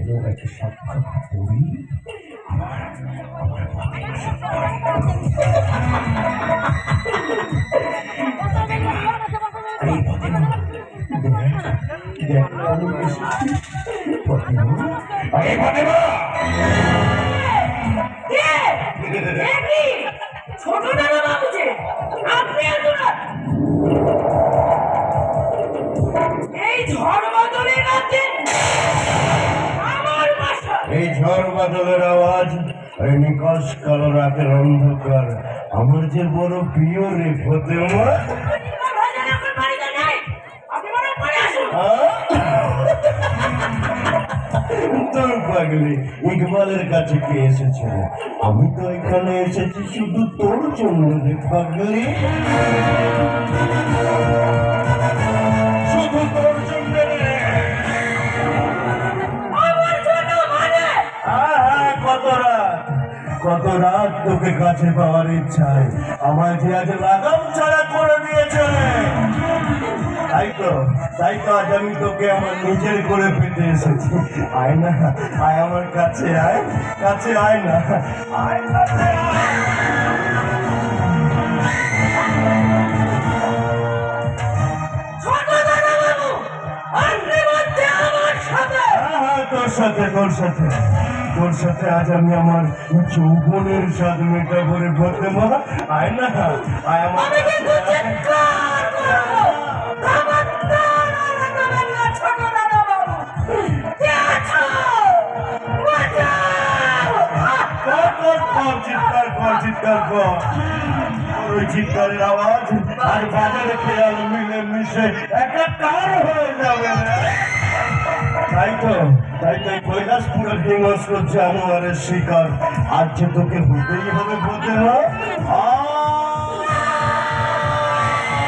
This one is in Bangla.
যেন একটা সাক্ষাৎ করি। ছোট দাদা বাবুজি, আপনি এই ঝড় বাদলের রাতে আমার বাসা, এই ঝড় বাদলের আওয়াজ, এই নিকশ কালো রাতের অন্ধকার আমার যে বড় প্রিয় রে ফতেমা। তোর পাগলি ইকবালের কাছে কে এসেছিল? আমি তো এখানে এসেছি শুধু তোর জন্য রে পাগলি, শুধু তোর জন্য রে। কত রাত তোকে কাছে পাওয়ার ইচ্ছায় আমার যে আজ লাগাম ছাড়া করে দিয়েছে। তাই তো আজ আমি তোকে আমার নিজের করে পেতে এসেছি। আয় না, আয় আমার কাছে, আয় কাছে, আয় না, আয় কাছে আয়। তোর সাথে আজ আমি আমার যৌবনের স্বাদ মেটাবো রে ফতেমা। আয় না, আয় আমার চিৎকারের আওয়াজ আর বাজারে খেয়াল মিলে মিশে একাকার হয়ে যাবে। তাই কৈলাসপুরের হিংস্র জানোয়ারের শিকার আজ যে তোকে হতেই হবে ফতেমা।